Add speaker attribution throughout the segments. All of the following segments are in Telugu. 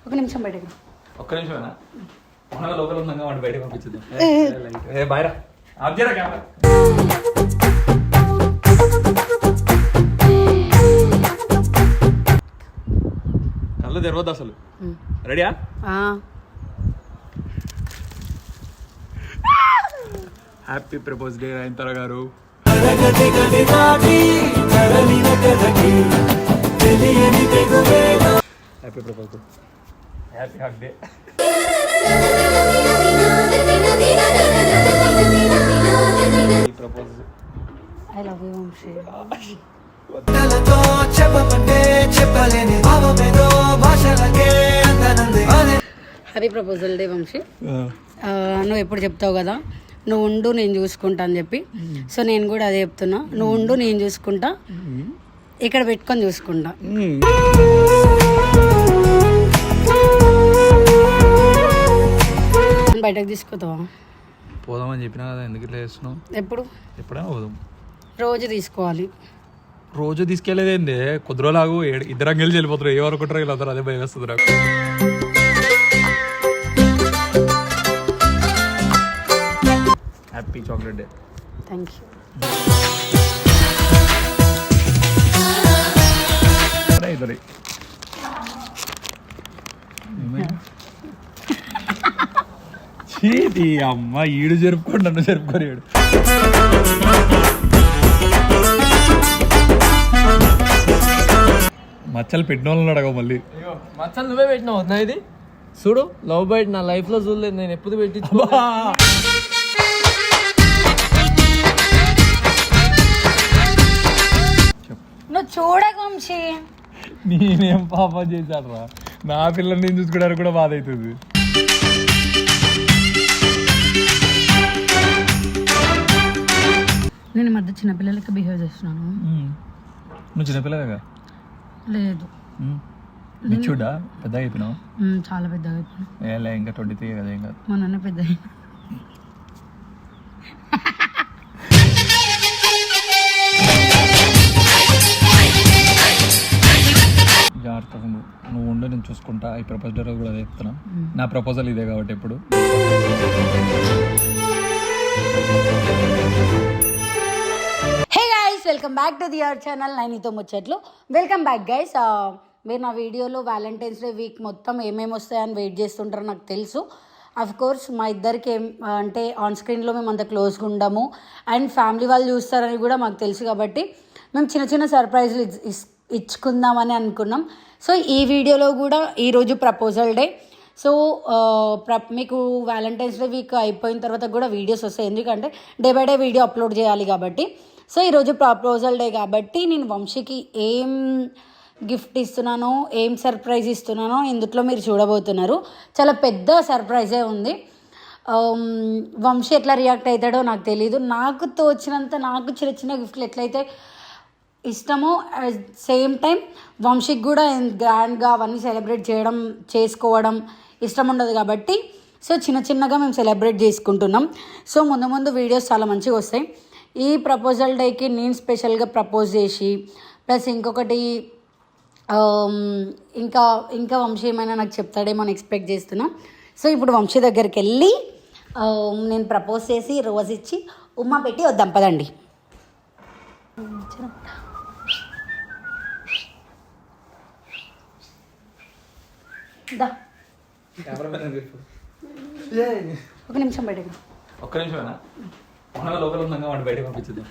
Speaker 1: ఒక నిమిషం బయటకు
Speaker 2: ఒక్క నిమిషమేనా మన లోపల ఉందంగా వాడు బయటకు పంపించుద్దాం. బాయ్రా ఆఫ్ చేయరా కెమెరా. కళ్ళు తెరవద్దు అసలు. రెడీయా? హ్యాపీ ప్రపోజ్ డే నయనతార గారు. Happy propose day. Happy hug day. Propose
Speaker 1: I love you Vamshi. Happy proposal day Vamshi. నువ్వు ఎప్పుడు చెప్తావు కదా నువ్వు ఉండు నేను చూసుకుంటా అని చెప్పి, సో నేను కూడా అదే చెప్తున్నా. నువ్వు ఉండు నేను చూసుకుంటా, ఇక్కడ పెట్టుకొని చూసుకుంటా. బయటకు తీసుకుతావా?
Speaker 2: పోదామని చెప్పినా కదా, ఎందుకు ఇట్లా చేస్తున్నావు? ఎప్పుడైనా పోదాం.
Speaker 1: రోజు తీసుకోవాలి.
Speaker 2: రోజు తీసుకెళ్లేదేంది? కొద్ది రోజులాగు ఇద్దరం గెలిచి వెళ్ళిపోతారు. ఏ వరకు వీళ్ళందరూ అదే భయం వేస్తుంది నాకు. Happy chocolate day.
Speaker 1: Thank you.
Speaker 2: ఇద్దరి చీటి అమ్మ ఈడు జరుపుకోండి, నన్ను జరుపుకొని ఈడు. మచ్చలు పెట్టిన వాళ్ళని అడగవు మళ్ళీ.
Speaker 3: మచ్చలు నువ్వే పెట్టినావు వద్దా? ఇది చూడు, లవ్ బైట్ నా లైఫ్ లో చూడలేదు నేను, ఎప్పుడు పెట్టి
Speaker 1: నువ్వు చూడక వంశీ.
Speaker 2: నేనేం పాపం చేశాను రా, నా పిల్లల్ని నేను చూసుకోవడానికి కూడా బాధ అవుతుంది.
Speaker 1: నేను ఈ మధ్య చిన్నపిల్లలకి బిహేవ్ చేస్తున్నాను.
Speaker 2: నువ్వు చిన్నపిల్లగా
Speaker 1: లేదు,
Speaker 2: చూడా పెద్ద అయిపోయినావు.
Speaker 1: చాలా పెద్దగా అయిపోయినా.
Speaker 2: ఇంకా 23 కదా, ఏం కాదు.
Speaker 1: మా నాన్న పెద్ద.
Speaker 2: జాగ్రత్తగా నువ్వు ఉండు, నేను చూసుకుంటా. ఈ ప్రపోజల్ కూడా అదే చెప్తున్నా. నా ప్రపోజల్ ఇదే కాబట్టి ఎప్పుడు.
Speaker 1: Hey guys, welcome back to the our channel నైనితో ముచ్చట్లు. Welcome back guys. మీరు నా వీడియోలో వ్యాలంటైన్స్ డే వీక్ మొత్తం ఏమేమి వస్తాయని వెయిట్ చేస్తుంటారో నాకు తెలుసు. అఫ్ కోర్స్ మా ఇద్దరికి ఏం అంటే ఆన్ స్క్రీన్లో మేము అంత క్లోజ్గా ఉండము, అండ్ ఫ్యామిలీ వాళ్ళు చూస్తారని కూడా మాకు తెలుసు. కాబట్టి మేము చిన్న చిన్న సర్ప్రైజ్లు ఇచ్చుకుందామని అనుకున్నాం. సో ఈ వీడియోలో కూడా ఈరోజు ప్రపోజల్ డే. సో మీకు వ్యాలంటైన్స్ డే వీక్ అయిపోయిన తర్వాత కూడా వీడియోస్ వస్తాయి, ఎందుకంటే day by day video upload చేయాలి కాబట్టి. సో ఈరోజు ప్రపోజల్ డే కాబట్టి నేను వంశీకి ఏం గిఫ్ట్ ఇస్తున్నానో, ఏం సర్ప్రైజ్ ఇస్తున్నానో ఇందులో మీరు చూడబోతున్నారు. చాలా పెద్ద సర్ప్రైజే ఉంది. వంశీ ఎట్లా రియాక్ట్ అవుతాడో నాకు తెలీదు. నాకు తోచినంత నాకు చిన్న చిన్న గిఫ్ట్లు ఎట్లయితే ఇష్టమో, సేమ్ టైం వంశీకి కూడా గ్రాండ్గా అవన్నీ చేసుకోవడం ఇష్టం ఉండదు కాబట్టి సో చిన్న చిన్నగా మేము సెలబ్రేట్ చేసుకుంటున్నాం. సో ముందు ముందు వీడియోస్ చాలా మంచిగా వస్తాయి. ఈ ప్రపోజల్ డేకి నేను స్పెషల్గా ప్రపోజ్ చేసి ప్లస్ ఇంకొకటి ఇంకా వంశీ ఏమైనా నాకు చెప్తాడేమో అని ఎక్స్పెక్ట్ చేస్తున్నా. సో ఇప్పుడు వంశీ దగ్గరికి వెళ్ళి నేను ప్రపోజ్ చేసి రోజు ఇచ్చి ఉమ్మ పెట్టి వద్దాం పదండి. ఒక నిమిషం బయటకు.
Speaker 2: ఒక్క నిమిషమేనా మన లోపల ఉందంగా వాడు బయటకు పంపించుద్దాం.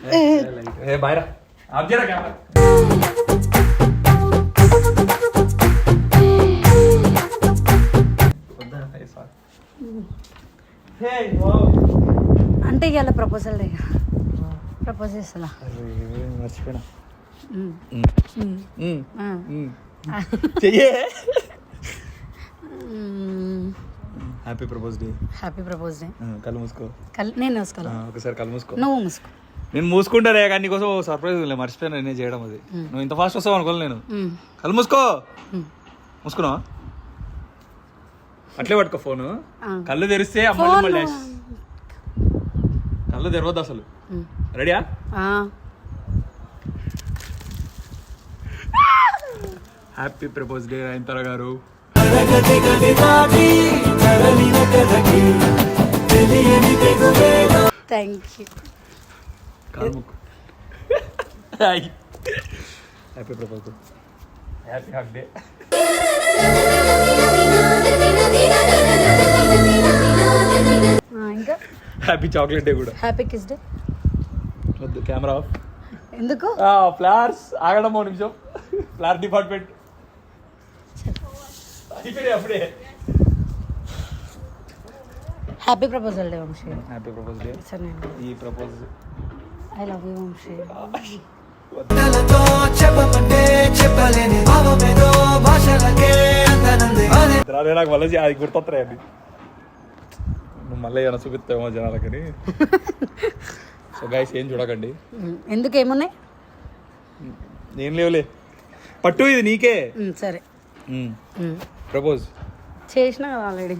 Speaker 2: బాయ్రా ఆఫ్ చేయరా కెమెరా.
Speaker 1: అంటే ఇవాళ ప్రపోజల్ డే ప్రపోజ్ చేస్తా.
Speaker 2: మర్చిపోయినా. Happy propose day.
Speaker 1: Happy propose day.
Speaker 2: కళ్ళు మూసుకో.
Speaker 1: నేను మూసుకోవాలి.
Speaker 2: ఒకసారి కళ్ళు మూసుకో.
Speaker 1: నువ్వు మూసుకో.
Speaker 2: నేను మూసుకుంటారే కానీ నీకోసం సర్ప్రైజ్ మర్చిపోయాను నేనే చేయడం. అది నువ్వు ఇంత ఫాస్ట్ వస్తావు అనుకోలేదు నేను. కళ్ళు మూసుకో. మూసుకున్నావా? అట్లే పట్టుకో ఫోను. కళ్ళు తెరిస్తే అమ్మాయి కళ్ళు తెరవద్దు అసలు. రెడీయా? హ్యాపీ ప్రపోజ్ డే నయనతార గారు.
Speaker 1: Thank you.
Speaker 2: Happy proposal, happy hug day.
Speaker 1: ఇంకా
Speaker 2: హ్యాపీ చాక్లెట్ డే కూడా.
Speaker 1: Happy kiss day.
Speaker 2: వద్దు, కెమెరా ఆఫ్.
Speaker 1: ఎందుకు?
Speaker 2: ఫ్లవర్స్ ఆగడం ఒక నిమిషం. ఫ్లవర్ డిపార్ట్మెంట్ అయిపోయి అప్పుడే.
Speaker 1: Happy proposal day Vamshi.
Speaker 2: Happy propose day.
Speaker 1: సరే నేను
Speaker 2: ఈ propose
Speaker 1: I love you Vamshi.
Speaker 2: నాకు మళ్ళీ అది గుర్తొస్తాయి అండి. నువ్వు మళ్ళీ ఏమైనా చూపిస్తావేమో జనాలకని. సో గైస్ ఏం చూడకండి.
Speaker 1: ఎందుకు ఏమున్నాయి?
Speaker 2: ఏం లేవులే, పట్టు ఇది నీకే.
Speaker 1: సరే
Speaker 2: ప్రపోజ్
Speaker 1: చేసిన కదా ఆల్రెడీ.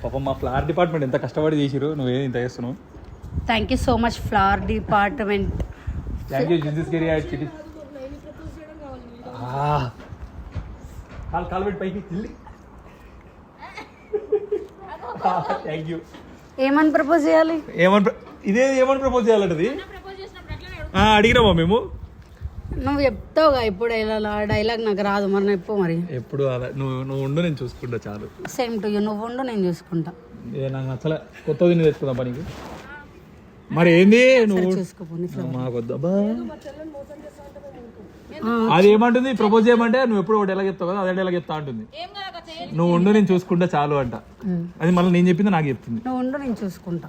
Speaker 2: పాపం మా ఫ్లవర్ డిపార్ట్మెంట్ ఎంత కష్టపడి చేసిరు, నువ్వేం ఇంత చేస్తున్నావు.
Speaker 1: Thank you so much flower department.
Speaker 2: Thank you జింజిస్ కెరీ యాడ్ చిటి. కాలు పెట్టి పైకి చిల్లి. Thank you.
Speaker 1: ఏమని ప్రపోజ్ చేయాలి?
Speaker 2: ఏమని ప్రపోజ్ చేయాలంటది అడిగినామా మేము.
Speaker 1: నువ్వు చెప్తావుగా ఇప్పుడు ఇలా డైలాగ్ నాకు రాదు, మరి చెప్పు. మరి
Speaker 2: ఎప్పుడు అలా నువ్వు ఉండు, నేను చూసుకుంటా చాలు.
Speaker 1: సేమ్ టు యూ, నువ్వు ఉండు నేను చూసుకుంటా.
Speaker 2: నాకు నచ్చలే, కొత్తది నేను తెచ్చుకుందాం పనికి. మరి ఏంది నువ్వు
Speaker 1: చూసుకోపోని.
Speaker 2: మాకొద్దబ్బా. అది ఏమంటుంది ప్రపోజ్ చేయమంటే నువ్వు ఎప్పుడు ఒకటి ఎలా చెప్తావు కదా, అదే ఎలా చెప్తా అంటుంది. నువ్వు ఉండు నేను చూసుకుంటా చాలు అంట. అది మళ్ళీ నేను చెప్పింది నాకు చెప్తుంది.
Speaker 1: నువ్వు ఉండు నేను చూసుకుంటా.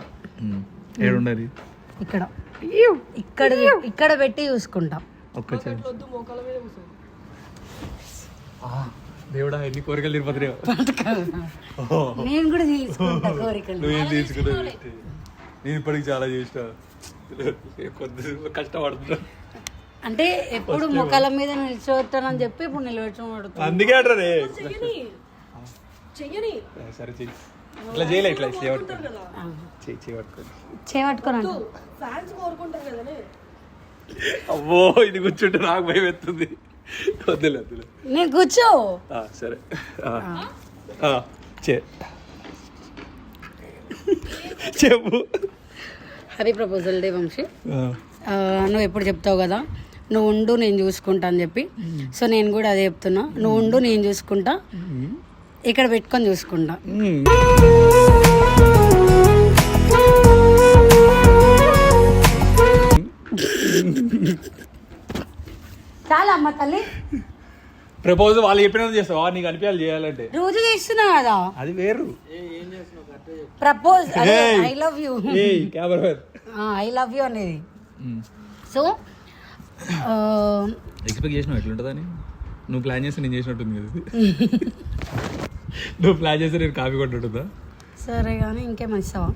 Speaker 2: ఏడుండది?
Speaker 1: ఇక్కడ ఇక్కడ ఇక్కడ పెట్టి చూసుకుంటా.
Speaker 2: ఒక్కసారి దేవుడా ఎన్ని కోరికలు తిరుపతి.
Speaker 1: నేను కూడా తీసుకుంటా కోరికలు.
Speaker 2: నువ్వేం తీసుకున్నావు? నేను ఇప్పటికి చాలా చేసిన, కష్టపడుతున్నా.
Speaker 1: అంటే ఎప్పుడు ముఖాల మీద నిల్చోతానని చెప్పి ఇప్పుడు నిలబెట్టడం.
Speaker 2: అందుకే అంటారే. సరే చెయ్యి. ఇట్లా చేయలే, ఇట్లా
Speaker 1: చేపట్టుకోనండి.
Speaker 2: అవ్వో ఇది కూర్చుంటే నాకు భయం ఎత్తుంది. వద్దులే వద్దులే,
Speaker 1: నేను కూర్చో.
Speaker 2: సరే చెప్పు.
Speaker 1: Happy proposal day Vamshi. నువ్వు ఎప్పుడు చెప్తావు కదా నువ్వు ఉండు నేను చూసుకుంటా అని చెప్పి. సో నేను కూడా అదే చెప్తున్నా, నువ్వు ఉండు నేను చూసుకుంటా, ఇక్కడ పెట్టుకొని చూసుకుంటా. చాలా అమ్మ తల్లి.
Speaker 2: ప్రపోజ్ వాళ్ళు చెప్పినంత చేస్తావా? నీకు అనిపించాలి చేయాలంటే.
Speaker 1: రోజు చేస్తున్నా కదా,
Speaker 2: అది వేరు.
Speaker 1: Propose I love you, I love you అనేది. సో
Speaker 2: ఎక్స్పెక్ట్ చేసినావు ఎట్లుంటుందని? నువ్వు ప్లాన్ చేస్తే నేను చేసినట్టుంది కదా. నువ్వు ప్లాన్ చేస్తే నేను కాపీ కొట్టుంటుందా?
Speaker 1: సరే కానీ ఇంకేమైనా ఇస్తావా?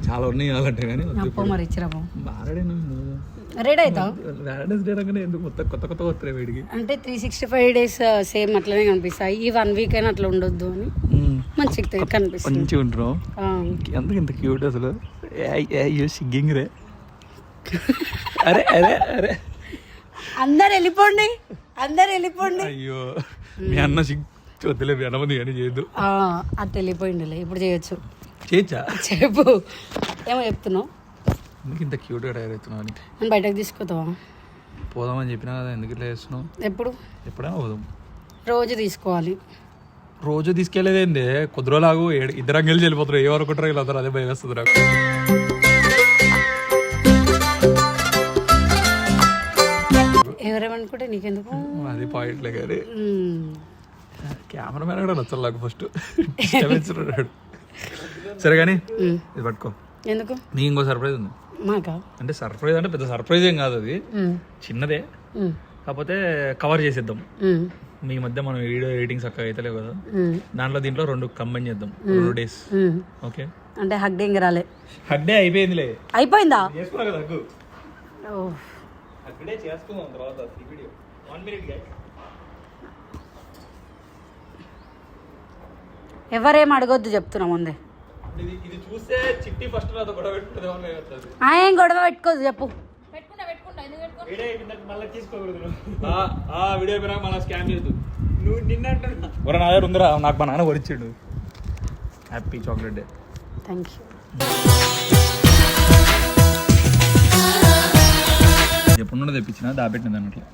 Speaker 2: చాలా ఉన్నాయి కావాలంటే కానీ
Speaker 1: అప్పో మరి ఇచ్చిరా
Speaker 2: బాగా
Speaker 1: రెడీ అవుతావు.
Speaker 2: వ్యాలంటైన్స్ డే అనగానే ఎందుకు మొత్తం కొత్త కొత్త వస్తున్నాయి వీడికి.
Speaker 1: అంటే 365 days సేమ్ అట్లనే కనిపిస్తాయి. ఈ 1 week అయినా అట్లా ఉండొద్దు అని మంచిగా కనిపిస్తుంది.
Speaker 2: మంచిగా ఉంటున్నావు. ఎందుకు ఇంత క్యూట్ అసలు? సిగ్గింగ్ రే. అరే అరే అరే
Speaker 1: అందరు వెళ్ళిపోండి, అందరు వెళ్ళిపోండి.
Speaker 2: అయ్యో మీ అన్న వద్దులే, మీ అన్నమంది కానీ చేయొద్దు.
Speaker 1: అట్లా వెళ్ళిపోయిందిలే, ఇప్పుడు చేయొచ్చు.
Speaker 2: చేయొచ్చా?
Speaker 1: చెప్పు, ఏమో చెప్తున్నావు.
Speaker 2: ఎందుకు ఇంత క్యూట్గా తయారవుతున్నావు అని.
Speaker 1: నేను బయటకు తీసుకుపోతావా?
Speaker 2: పోదామని చెప్పినా కదా, ఎందుకు ఇట్లా చేస్తున్నావు? ఎప్పుడైనా పోదాం.
Speaker 1: రోజు తీసుకోవాలి.
Speaker 2: రోజు తీసుకెళ్లేదేంది, కొద్ది రోజులాగు ఇద్దరం కలిసి వెళ్ళిపోతారు. ఏ వరకుంటారో వీళ్ళందరూ, అదే భయం వేస్తుంది నాకు.
Speaker 1: ఎవరేమనుకుంటే నీకెందుకు,
Speaker 2: అది పాయింట్లే కానీ కెమెరామెన్ కూడా నచ్చదు నాకు ఫస్ట్. సరే కానీ ఇది పట్టుకో.
Speaker 1: ఎందుకు?
Speaker 2: నీకు ఇంకో సర్ప్రైజ్ ఉంది.
Speaker 1: మాకా?
Speaker 2: అంటే సర్ప్రైజ్ అంటే పెద్ద సర్ప్రైజ్ ఏం కాదు, అది చిన్నదే. కాకపోతే కవర్ చేసేద్దాం. మీ మధ్య మనం వీడియో ఎడిటింగ్స్ అక్క అయితే లేవు కదా, దాంట్లో దీంట్లో 2 కంబైన్ చేద్దాం. 2 days. ఓకే
Speaker 1: అంటే హగ్ డే ఇంకా రాలే.
Speaker 2: హగ్ డే అయిపోయిందిలే.
Speaker 1: అయిపోయిందా?
Speaker 2: చేసుకున్నా కదా హగ్. హగ్ డే చేసుకుందాం తర్వాత వీడియో. 1 minute guys.
Speaker 1: ఎవరేం అడగొద్దు చెప్తున్నా ముందే.
Speaker 2: ఇది చూస్తే చిట్టి ఫస్ట్ నాతో గొడవ పెట్టుకుంటుంది.
Speaker 1: ఏం గొడవ పెట్టుకోదు చెప్పు.
Speaker 2: వీడియో అయిపోయినాక మళ్ళీ తీసుకోకూడదు. వీడియో అయిపోయినాక మళ్ళీ స్కామ్ చేయొద్దు. నా దగ్గర ఉందిరా, నాకు మా నాన్న కొరిచ్చాడు. Happy chocolate day.
Speaker 1: Thank you.
Speaker 2: ఎప్పుడు తెప్పించిన దాపెట్టినది అన్నట్లు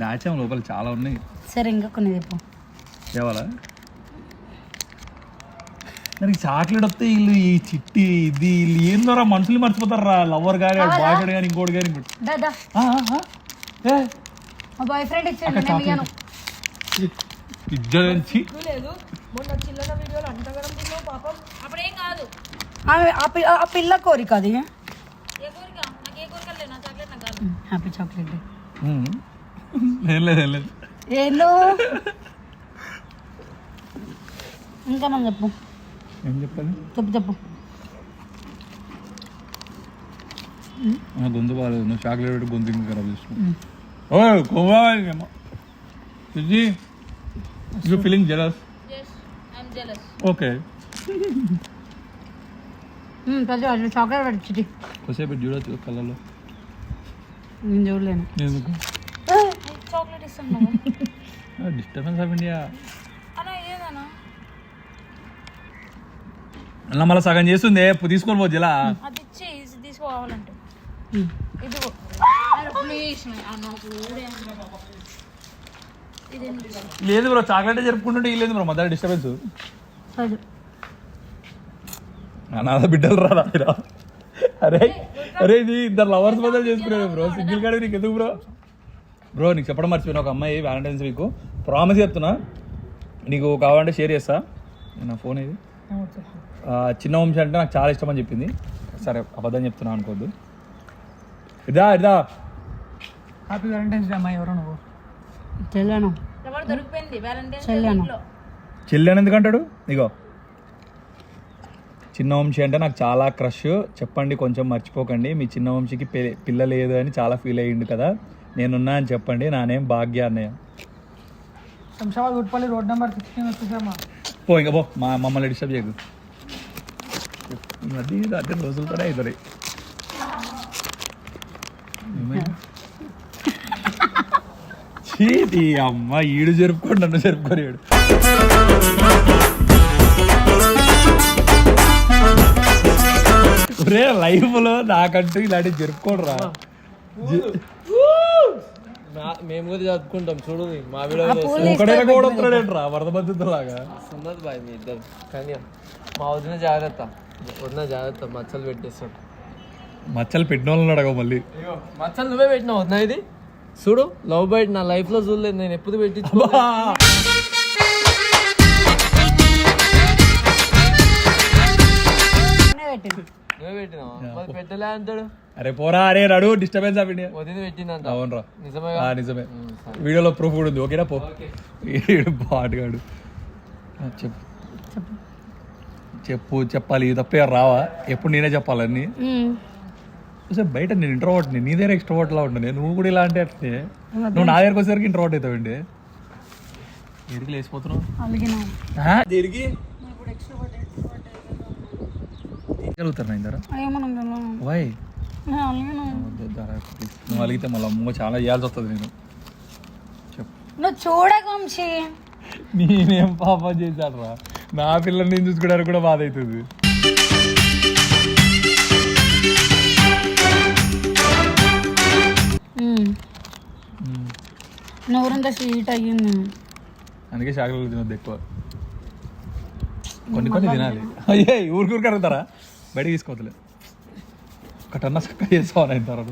Speaker 2: దాచాము, లోపల చాలా ఉన్నాయి.
Speaker 1: సరే ఇంకా కొన్ని చెప్పు.
Speaker 2: తేవాలా? నాకు చాక్లెట్ వస్తే వీళ్ళు ఈ చిట్టి ఇది వీళ్ళు ఏం ద్వారా మనుషులు మర్చిపోతారా, లవర్ కానీ బాయ్ ఫ్రెండ్ కానీ ఇంకోటి కానీ.
Speaker 1: దాదా మా బాయ్ ఫ్రెండ్ ఇచ్చాడు, నేను ఇయ్యను.
Speaker 2: ఇద్దరించి
Speaker 1: ఆ పిల్ల కోరిక అది. Happy chocolate day.
Speaker 2: లేదు
Speaker 1: ఏందో ఇంకా మనం చెప్పు.
Speaker 2: ఏం చెప్పాలి?
Speaker 1: చెప్పు.
Speaker 2: నా గొంతు బాగాలేదు, నువ్వు చాక్లెట్ పెట్టి గొంతు ఇంకా ఖరాబ్ చేస్తున్నావు. You feeling jealous? Okay.
Speaker 1: Chocolate పెట్టి
Speaker 2: కొద్దిసేపు చూడొచ్చు కళ్ళలో.
Speaker 1: నేను చూడలేను.
Speaker 2: ఎందుకు?
Speaker 4: చాక్లెట్ ఇస్తాను
Speaker 2: డిస్టర్బెన్స్ ఆఫ్ ఇండియా అలా మళ్ళీ సగం చేస్తుంది. తీసుకొని పో జిలా.
Speaker 4: అది ఇచ్చి తీసుకోవాలంటే ఇదిగో
Speaker 2: లేదు బ్రో, చాక్లెట్ జరుపుకుంటుంటే లేదు బ్రో, మధ్య డిస్టర్బెన్స్. అనాథ బిడ్డలు రా. అరే ఇది ఇద్దరు లవర్స్ బదులు చేసుకున్నాడు బ్రో, సింగిల్ కాడ నీకు ఎందుకు బ్రో నీకు చెప్పడం మర్చిపోయినా, ఒక అమ్మాయి వ్యాలంటైన్స్ వీక్ ప్రామిస్ చెప్తున్నా, నీకు కావాలంటే షేర్ చేస్తా. నా ఫోన్ ఇది చిన్న వంశీ అంటే నాకు చాలా ఇష్టం అని చెప్పింది. సరే అబద్ధం చెప్తున్నా అనుకోవద్దు. ఇదా
Speaker 3: హ్యాపీ వ్యాలంటైన్స్ డే అమ్మా. ఎవరో నువ్వు?
Speaker 1: చెల్లాను.
Speaker 4: ఎవరు దొరికిపోయింది వ్యాలంటైన్స్
Speaker 1: చెల్లాను.
Speaker 2: చెల్లి అని ఎందుకంటాడు? ఇగో చిన్న వంశీ అంటే నాకు చాలా క్రష్, చెప్పండి కొంచెం మర్చిపోకండి. మీ చిన్న వంశీకి పిల్ల లేదు అని చాలా ఫీల్ అయ్యిండు కదా, నేనున్నా అని చెప్పండి. నా నేమ్ భాగ్య అన్నయ్య.
Speaker 3: శంషాబాద్ గుట్పల్లి రోడ్ నెంబర్ 16 వచ్చేసామా.
Speaker 2: పో ఇంకా పో, మమ్మల్ని డిస్టర్బ్ చేయకు. అది అంటే రోజులతోనే అవుతాయి. చీటి అమ్మ ఈడు జరుపుకోండి, నన్ను జరుపుకోలేడు. రే లైఫ్ లో నాకంటూ ఇలాంటివి జరుపుకోడరా.
Speaker 3: మేము కూడా జరుపుకుంటాం చూడు. మా వీడియో
Speaker 2: కూడా వస్తున్నాడేంట్రా వరద పద్ధతి లాగా.
Speaker 3: ఉన్నది బాయ్ మీ ఇద్దరు. కానీ మా వదిన జాగ్రత్త, మచ్చలు పెట్టేస్తాడు.
Speaker 2: మచ్చలు పెట్టిన వాళ్ళని అడగ మళ్ళీ.
Speaker 3: మచ్చలు నువ్వే పెట్టినావు వదిన. ఇది చూడు, లవ్ బైట్ నా లైఫ్ లో చూడలేదు నేను ఎప్పుడు పెట్టి. నువ్వే పెట్టినావా? మరి పెట్టలే అంటాడు.
Speaker 2: అరే పోరా, అరే రాడు డిస్టర్బెన్స్ ఆఫ్ ఇండియా.
Speaker 3: వదిన పెట్టిందంట.
Speaker 2: అవునరా,
Speaker 3: నిజమే
Speaker 2: నిజమే. వీడియోలో ప్రూఫ్ కూడా ఉంది. ఓకేనా పో. బాటుగాడు చెప్పాలి తప్పే రావా? ఎప్పుడు నేనే చెప్పాలన్నీ. బయట నేను ఇంట్రోవర్ట్, నీ దగ్గర ఎక్స్ట్రోవర్ట్ లా ఉంటాను. నువ్వు కూడా ఇలా అంటే అట్లే, నువ్వు నా దగ్గరకు వచ్చేసరికి ఇంట్రోవర్ట్ అవుతావండి. ఎడికి లేచిపోతున్నావు తిరిగి కలుగుతారు నా ఇందర. వై నువ్వు అలిగితే మళ్ళీ అమ్మ చాలా ఇవ్వాల్సి వస్తుంది. నేను
Speaker 1: నువ్వు చూడక వంశీ,
Speaker 2: నేనేం పాపం చేశాను రా, నా పిల్లల్ని నేను చూసుకోవడానికి కూడా బాధ అవుతుంది.
Speaker 1: నోరంతా స్వీట్ అయ్యింది,
Speaker 2: అందుకే చాక్లెట్లు తినొద్దు ఎక్కువ. కొన్ని తినాలి. అయ్యే ఊరికి అడుగుతారా, బయట తీసుకోవద్దులే. ఒకటన్నా చక్కగా చేసుకోవాలి తర్వాత.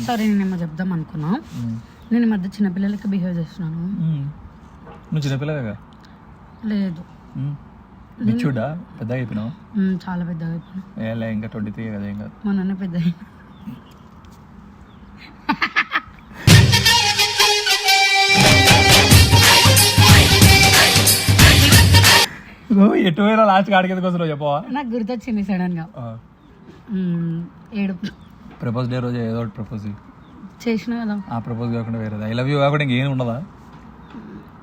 Speaker 1: సరే నేనేమో చెప్దాం అనుకున్నా. నేను ఈ మధ్య చిన్నపిల్లలకి బిహేవ్ చేస్తున్నాను.
Speaker 2: నువ్వు చిన్నపిల్లగా
Speaker 1: లేదు,
Speaker 2: చూడా పెద్ద అయిపోయినావు.
Speaker 1: చాలా పెద్దగా అయిపోయినా.
Speaker 2: ఏలే ఇంకా 23 కదా, ఏం కాదు.
Speaker 1: మా నాన్న పెద్ద
Speaker 2: ఎటు పోయినా లాస్ట్ కాడికి కోసం చెప్పవా?
Speaker 1: నాకు గుర్తొచ్చింది సడన్ గా. ఏడుపు.
Speaker 2: ప్రపోజ్ డే రోజు ఏదో ఒకటి ప్రపోజ్
Speaker 1: చేసిన కదా.
Speaker 2: ఆ ప్రపోజ్ కాకుండా వేరే ఐ లవ్ యూ కాకుండా ఇంకేం ఉండదా?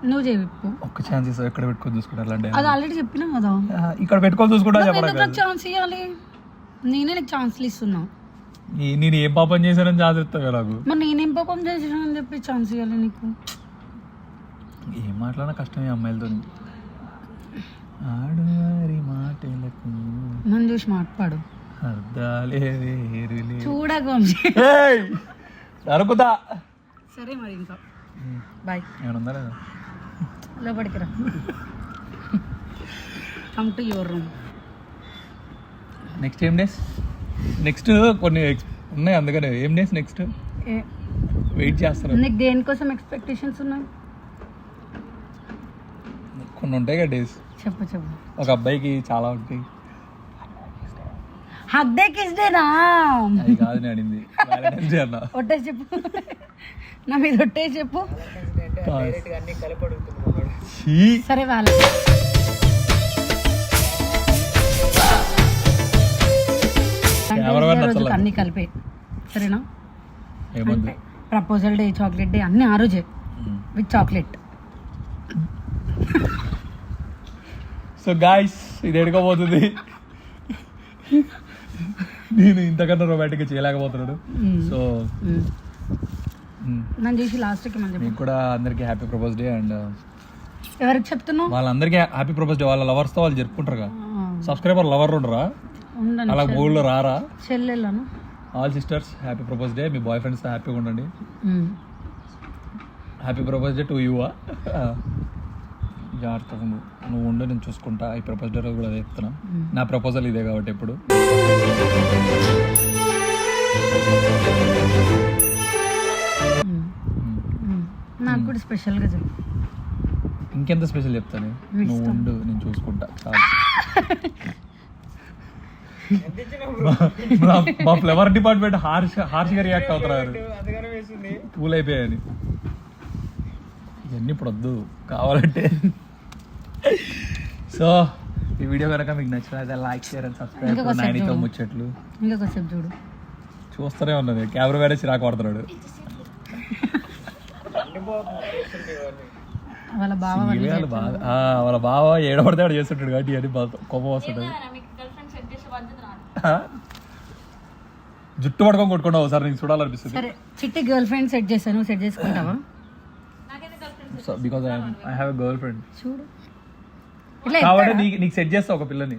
Speaker 1: నువ్వు చెప్పు.
Speaker 2: ఒక్క ఛాన్స్ ఇస్తావు, ఎక్కడ పెట్టుకొని చూసుకుంటా.
Speaker 1: అది ఆల్రెడీ చెప్పినా కదా,
Speaker 2: ఇక్కడ పెట్టుకొని చూసుకుంటా.
Speaker 1: నాకు ఛాన్స్ ఇవ్వాలి, నేనే నీకు ఛాన్స్లు ఇస్తున్నా.
Speaker 2: నేను ఏం పాపం చేశానని ఛాన్స్ ఇస్తావు నాకు.
Speaker 1: మరి నేనేం పాపం చేసానని చెప్పి ఛాన్స్ ఇవ్వాలి నీకు.
Speaker 2: ఏం మాట్లాడినా కష్టమే అమ్మాయిలతో. ఆడువారి మాటలకు
Speaker 1: నన్ను చూసి మాట్లాడు
Speaker 2: అర్థాలే వేరులే.
Speaker 1: చూడకు
Speaker 2: నరుకుతా.
Speaker 1: సరే మరి ఇంకా బాయ్.
Speaker 2: ఏమన్నా లేదా
Speaker 1: లోపలికి రా. Come to your room.
Speaker 2: Next ఏం డేస్? నెక్స్ట్ కొన్ని ఉన్నాయి అందుకనే ఏం డేస్ నెక్స్ట్ వెయిట్ చేస్తారు.
Speaker 1: నీకు దేనికోసం ఎక్స్పెక్టేషన్స్ ఉన్నాయి?
Speaker 2: కొన్ని ఉంటాయి కదా డేస్.
Speaker 1: చెప్పు చెప్పు.
Speaker 2: ఒక అబ్బాయికి చాలా ఉంటాయి.
Speaker 1: హక్ డే కిస్ డే రా.
Speaker 2: అది కాదు నేను అడిగింది వ్యాలంటైన్స్ డే అన్న.
Speaker 1: ఒట్టేసి చెప్పు. నా మీద ఒట్టేసి చెప్పు. సరే వాళ్ళ రోజుకి అన్ని కలిపే సరేనా?
Speaker 2: ఏమంది?
Speaker 1: ప్రపోజల్ డే, చాక్లెట్ డే అన్ని ఆ రోజే విత్ చాక్లెట్.
Speaker 2: సో గాయ్స్ ఇది ఎడుకోబోతుంది. నేను ఇంతకన్నా రొమాంటిక్గా చేయలేకపోతున్నాడు. సో
Speaker 1: నన్ను చూసి లాస్ట్కి మనం
Speaker 2: మీకు కూడా అందరికీ హ్యాపీ ప్రపోజ్ డే. అండ్
Speaker 1: ఎవరికి చెప్తున్నావు?
Speaker 2: వాళ్ళందరికీ హ్యాపీ ప్రపోజ్ డే. వాళ్ళ లవర్స్తో వాళ్ళు జరుపుకుంటారు. సబ్స్క్రైబర్ లవర్ ఉండరా? అలా ఊళ్ళో రారా?
Speaker 1: చెల్లెళ్ళను.
Speaker 2: All sisters happy propose day. మీ బాయ్ ఫ్రెండ్స్తో హ్యాపీగా ఉండండి. Happy propose day to you. జాగ్రత్తగా నువ్వు ఉండు, నేను చూసుకుంటా. ఈ ప్రపోజ్ డే కూడా అదే చెప్తున్నా. నా ప్రపోజల్ ఇదే కాబట్టి ఎప్పుడు
Speaker 1: నాకు కూడా స్పెషల్గా చెప్పు.
Speaker 2: ఇంకెంత స్పెషల్ చెప్తాను. నువ్వు ఉండు, నేను చూసుకుంటా. చాలు. మా ఫ్లవర్ డిపార్ట్మెంట్ హార్ష్గా రియాక్ట్ అవుతున్నారు. పూల్ అయిపోయాయని. ఇవన్నీ ఇప్పుడు వద్దు కావాలంటే. సో ఈ వీడియో కనుక మీకు నచ్చినట్లయితే లైక్, షేర్ అండ్ సబ్స్క్రైబ్. నైనితో ముచ్చట్లు
Speaker 1: ఇంకొకసేపు చూడు.
Speaker 2: చూస్తూనే ఉన్నది. కెమెరా వేరే చిరాకు పడుతున్నాడు.
Speaker 1: వాళ్ళ బావ
Speaker 2: వాళ్ళ బావ ఏడబడితే ఆడు చేస్తుంటాడు కాబట్టి అని కోపం వస్తుంది. జుట్టు పడుకొని కొట్టుకున్నావు సార్, నీకు చూడాలనిపిస్తుంది.
Speaker 1: సరే చిట్టి గర్ల్ ఫ్రెండ్ సెట్ చేశాను, సెట్ చేసుకుంటావా?
Speaker 2: Because I have a girl friend.
Speaker 1: చూడు ఇట్లా
Speaker 2: కాబట్టి నీకు సెట్ చేస్తా ఒక పిల్లని.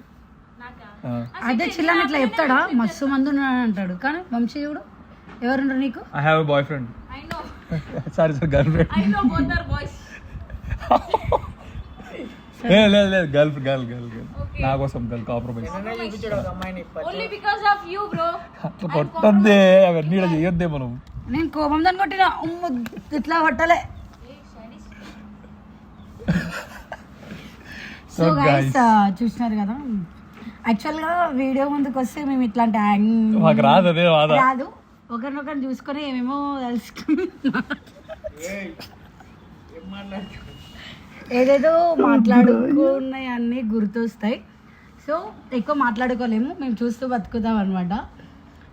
Speaker 1: అదే చిల్లని ఇట్లా చెప్తాడా? మస్తు మంది ఉన్నాడు అంటాడు. కానీ వంశీ చూడు ఎవరున్నారు నీకు?
Speaker 2: I have a boy friend. Sorry sir, girl friend. లేదు గర్ల్ నా కోసం గర్ల్ కాంప్రమైజ్. కొట్టద్దే అవన్నీ ఇలా చేయొద్దే మనం.
Speaker 1: నేను కోపం దాన్ని కొట్టిన ఇట్లా కొట్టలే. సో గైస్ చూసినారు కదా. యాక్చువల్గా వీడియో ముందుకు వస్తే మేము ఇట్లాంటి
Speaker 2: మాకు రాదు.
Speaker 1: ఒకరినొకరిని చూసుకొని ఏమేమో తెలుసుకున్నాం. ఏదేదో మాట్లాడుకున్నాయి అన్నీ గుర్తొస్తాయి. సో ఎక్కువ మాట్లాడుకోలేము, మేము చూస్తూ బతుకుతాం అనమాట.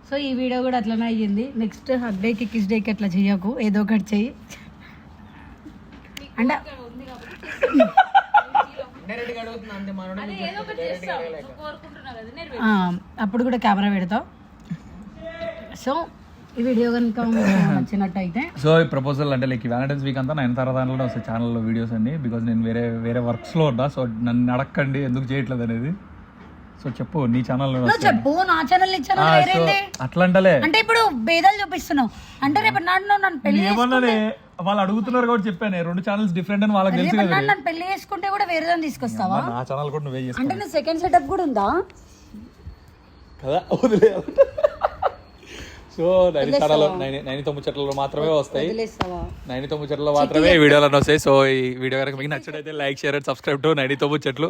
Speaker 1: సో ఈ వీడియో కూడా అట్లనే అయ్యింది. నెక్స్ట్ హగ్ డేకి, కిస్ డేకి అట్లా చెయ్యకు, ఏదో ఒకటి చెయ్యి. అంటే అప్పుడు కూడా కెమెరా పెడతావు. సో ఈ వీడియో కనుక నచ్చినట్టయితే,
Speaker 2: సో ఈ ప్రపోజల్ అంటే లైక్ వ్యాలంటైన్స్ వీక్ అంతా 9 దాంట్లో వస్తాయి ఛానల్లో వీడియోస్ అన్ని. బికాజ్ నేను వేరే వర్క్స్లో ఉన్నా. సో నన్ను అడగండి ఎందుకు చేయట్లేదు అనేది. సో చెప్పు నీ ఛానల్లో
Speaker 1: చెప్పు. నా ఛానల్
Speaker 2: అట్లా అంటలే.
Speaker 1: అంటే ఇప్పుడు భేదాలు చూపిస్తున్నావు అంటే రేపు నాడు నన్ను పెళ్లి
Speaker 2: ఏమన్నానే వాళ్ళు అడుగుతున్నారు కాబట్టి చెప్పాను. 2 ఛానల్స్ డిఫరెంట్ అని వాళ్ళకి తెలుసు కదా.
Speaker 1: నన్ను పెళ్లి చేసుకుంటే కూడా వేరే దాన్ని తీసుకొస్తావా?
Speaker 2: నా ఛానల్ కూడా నువ్వే
Speaker 1: అంటే నీ సెకండ్ సెటప్ కూడా ఉందా
Speaker 2: కదా? సో నైనితో ముచ్చట్లలో మాత్రమే వస్తాయి. నైనితో ముచ్చట్లలో మాత్రమే వీడియోలు వస్తాయి. సో ఈ వీడియో కనుక మీకు నచ్చినట్లయితే like, share and subscribe to నైనితో ముచ్చట్లు.